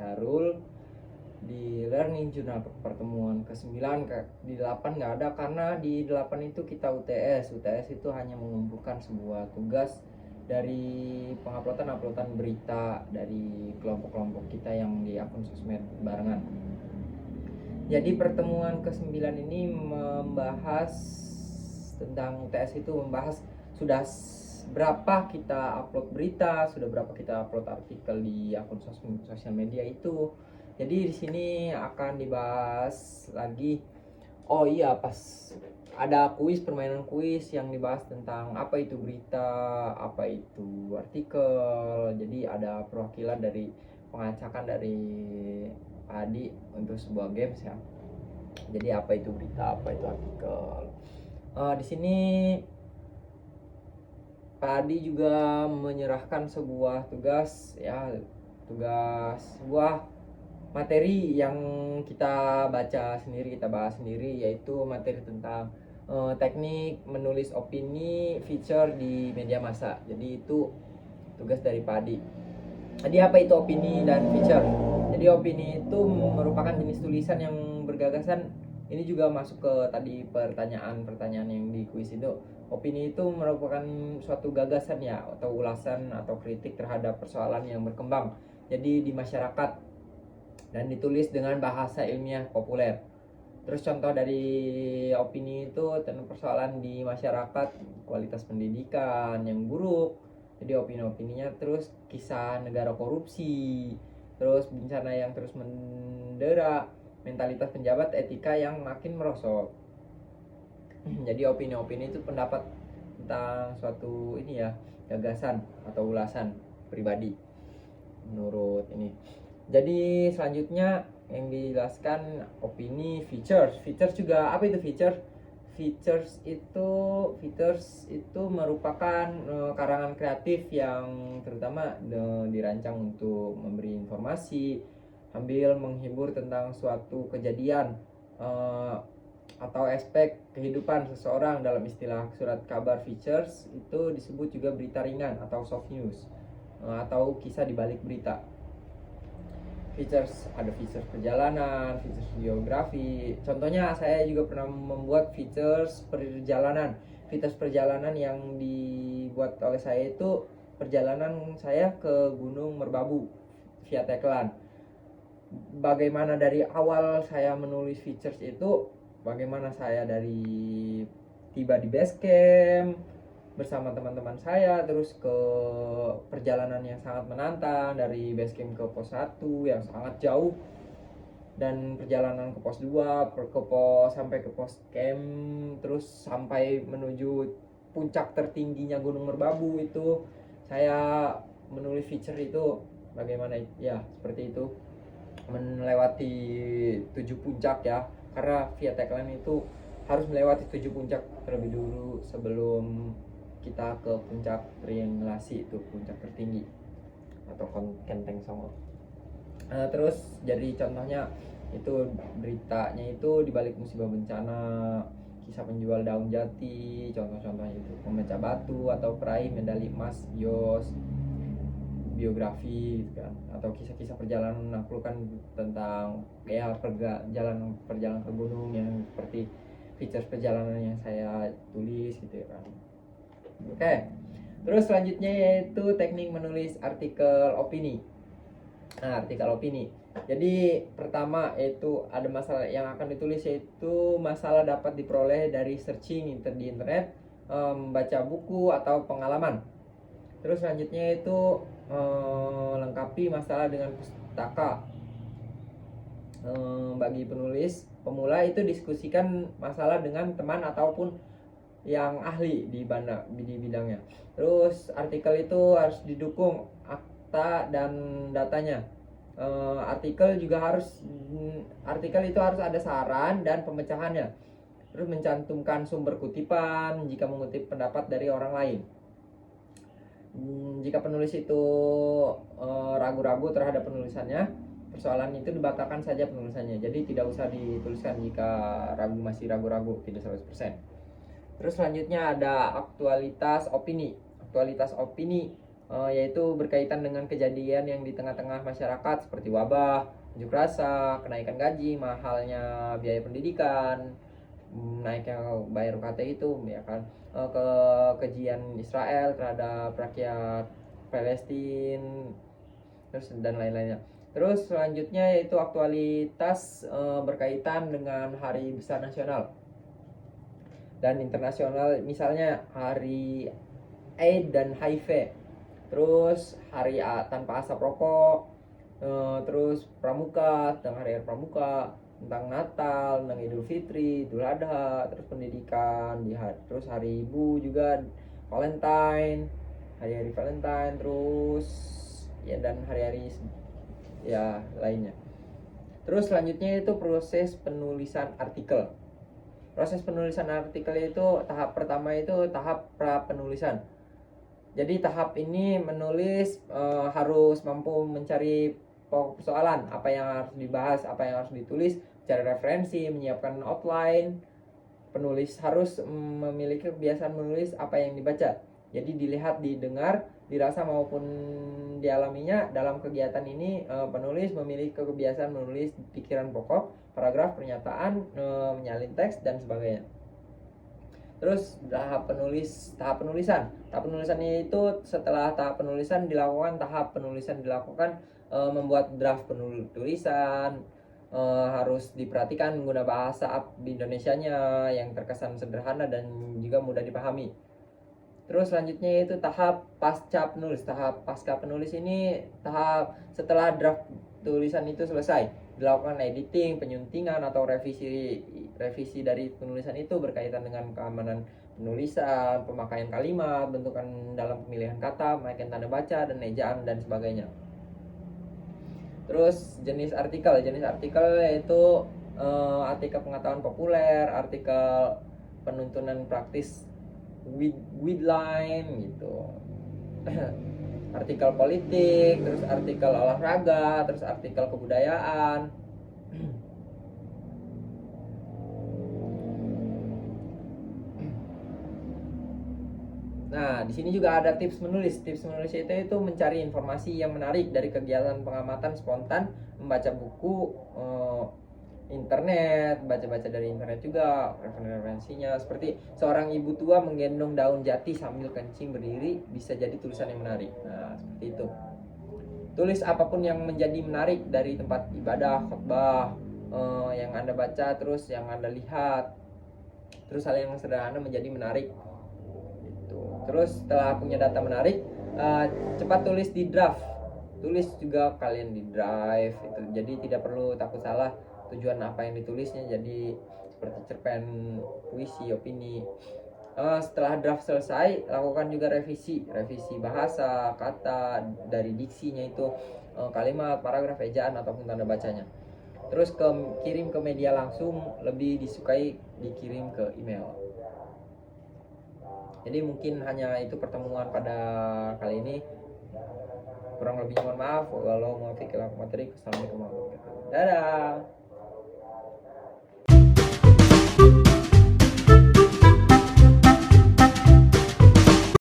Sarul di Learning Journal pertemuan ke-9. Di 8 nggak ada karena di 8 itu kita UTS itu hanya mengumpulkan sebuah tugas dari penguploadan berita dari kelompok-kelompok kita yang di akun sosmed barengan. Jadi pertemuan ke-9 ini membahas tentang UTS, itu membahas sudah berapa kita upload berita, sudah berapa kita upload artikel di akun sosial media itu. Jadi di sini akan dibahas lagi. Oh iya, pas ada permainan kuis yang dibahas tentang apa itu berita, apa itu artikel. Jadi ada perwakilan dari pengacakan dari Pak Adi untuk sebuah games ya. Jadi apa itu berita, apa itu artikel. Di sini Pak Adi juga menyerahkan sebuah tugas ya, sebuah materi yang kita baca sendiri, kita bahas sendiri, yaitu materi tentang teknik menulis opini feature di media massa. Jadi itu tugas dari Pak Adi. Jadi apa itu opini dan feature? Jadi opini itu merupakan jenis tulisan yang bergagasan. Ini juga masuk ke tadi pertanyaan yang di kuis itu. Opini itu merupakan suatu gagasan ya, atau ulasan atau kritik terhadap persoalan yang berkembang jadi di masyarakat dan ditulis dengan bahasa ilmiah populer. Terus contoh dari opini itu tentang persoalan di masyarakat, kualitas pendidikan yang buruk, jadi opini-opininya. Terus kisah negara korupsi, terus bencana yang terus mendera, mentalitas penjabat, etika yang makin merosot. Jadi opini-opini itu pendapat tentang suatu ini ya, gagasan atau ulasan pribadi menurut ini. Jadi selanjutnya yang dijelaskan opini features. Features juga apa itu feature? Features itu merupakan karangan kreatif yang terutama dirancang untuk memberi informasi sambil menghibur tentang suatu kejadian atau aspek kehidupan seseorang. Dalam istilah surat kabar, features itu disebut juga berita ringan atau soft news atau kisah di balik berita. Features ada features perjalanan, features geografi. Contohnya saya juga pernah membuat features perjalanan. Features perjalanan yang dibuat oleh saya itu perjalanan saya ke Gunung Merbabu via Teklan. Bagaimana dari awal saya menulis features itu, bagaimana saya dari tiba di base camp bersama teman-teman saya, terus ke perjalanan yang sangat menantang dari base camp ke pos 1 yang sangat jauh, dan perjalanan ke pos 2, sampai ke pos camp, terus sampai menuju puncak tertingginya Gunung Merbabu. Itu saya menulis feature itu bagaimana ya, seperti itu, melewati 7 puncak ya, karena via tagline itu harus melewati 7 puncak terlebih dulu sebelum kita ke puncak triangulasi, itu puncak tertinggi atau Kenteng Songo. Terus jadi contohnya itu beritanya itu dibalik musibah bencana, kisah penjual daun jati, contoh-contohnya itu pemecah batu atau peraih medali emas biografi gitu kan, atau kisah-kisah perjalanan menaklukkan tentang ya perjalanan ke gunung yang seperti features perjalanan yang saya tulis gitu ya kan. Oke. Terus selanjutnya yaitu teknik menulis artikel opini. Nah, artikel opini. Jadi pertama yaitu ada masalah yang akan ditulis, yaitu masalah dapat diperoleh dari searching di internet, membaca buku atau pengalaman. Terus selanjutnya itu lengkapi masalah dengan pustaka. Bagi penulis pemula itu diskusikan masalah dengan teman ataupun yang ahli di bidangnya. Terus artikel itu harus didukung akta dan datanya. Artikel itu harus ada saran dan pemecahannya. Terus mencantumkan sumber kutipan jika mengutip pendapat dari orang lain. Jika penulis itu ragu-ragu terhadap penulisannya, persoalan itu dibatalkan saja penulisannya. Jadi tidak usah dituliskan jika masih ragu-ragu, tidak 100%. Terus selanjutnya ada aktualitas opini. Aktualitas opini yaitu berkaitan dengan kejadian yang di tengah-tengah masyarakat seperti wabah, unjuk rasa, kenaikan gaji, mahalnya biaya pendidikan, naiknya bayar UKT itu ya kan, kekejian Israel terhadap rakyat Palestina, terus dan lain-lainnya. Terus selanjutnya yaitu aktualitas berkaitan dengan hari besar nasional dan internasional, misalnya hari AIDS dan HIV, terus hari tanpa asap rokok, terus pramuka, tentang hari pramuka, tentang Natal, tentang Idul Fitri, Idul Adha, terus pendidikan, terus hari ibu juga, Valentine, hari-hari Valentine, terus ya dan hari-hari ya lainnya. Terus selanjutnya itu proses penulisan artikel. Proses penulisan artikel itu tahap pertama itu tahap pra penulisan. Jadi tahap ini menulis harus mampu mencari pokok persoalan, apa yang harus dibahas, apa yang harus ditulis, cari referensi, menyiapkan outline. Penulis harus memiliki kebiasaan menulis apa yang dibaca. Jadi dilihat, didengar, dirasa maupun dialaminya. Dalam kegiatan ini penulis memiliki kebiasaan menulis pikiran pokok, paragraf, pernyataan, menyalin teks dan sebagainya. Terus tahap penulisan. Tahap penulisan itu setelah tahap penulisan dilakukan membuat draft tulisan. Harus diperhatikan menggunakan bahasa di Indonesianya yang terkesan sederhana dan juga mudah dipahami. Terus selanjutnya itu tahap pasca penulis. Tahap pasca penulis ini tahap setelah draft tulisan itu selesai, dilakukan editing, penyuntingan atau revisi dari penulisan itu berkaitan dengan keamanan penulisan, pemakaian kalimat, bentukan dalam pemilihan kata, pemakaian tanda baca dan ejaan dan sebagainya. Terus jenis artikel yaitu artikel pengetahuan populer, artikel penuntunan praktis with line gitu. Artikel politik, terus artikel olahraga, terus artikel kebudayaan. Nah, di sini juga ada tips menulis. Tips menulis itu mencari informasi yang menarik dari kegiatan pengamatan spontan, membaca buku, internet, baca-baca dari internet juga, referensinya seperti seorang ibu tua menggendong daun jati sambil kencing berdiri bisa jadi tulisan yang menarik. Nah, seperti itu. Tulis apapun yang menjadi menarik dari tempat ibadah, khotbah, yang Anda baca, terus yang Anda lihat. Terus hal yang sederhana menjadi menarik. Terus setelah punya data menarik, cepat tulis di draft. Tulis juga kalian di drive itu. Jadi tidak perlu takut salah tujuan apa yang ditulisnya. Jadi seperti cerpen puisi, opini. Setelah draft selesai, lakukan juga revisi bahasa, kata, dari diksinya itu, kalimat, paragraf, ejaan ataupun tanda bacanya. Terus kirim ke media langsung, lebih disukai dikirim ke email. Jadi mungkin hanya itu pertemuan pada kali ini. Kurang lebihnya mohon maaf. Walau muwaffiq ila aqwam. Assalamualaikum warahmatullahi wabarakatuh. Dadah.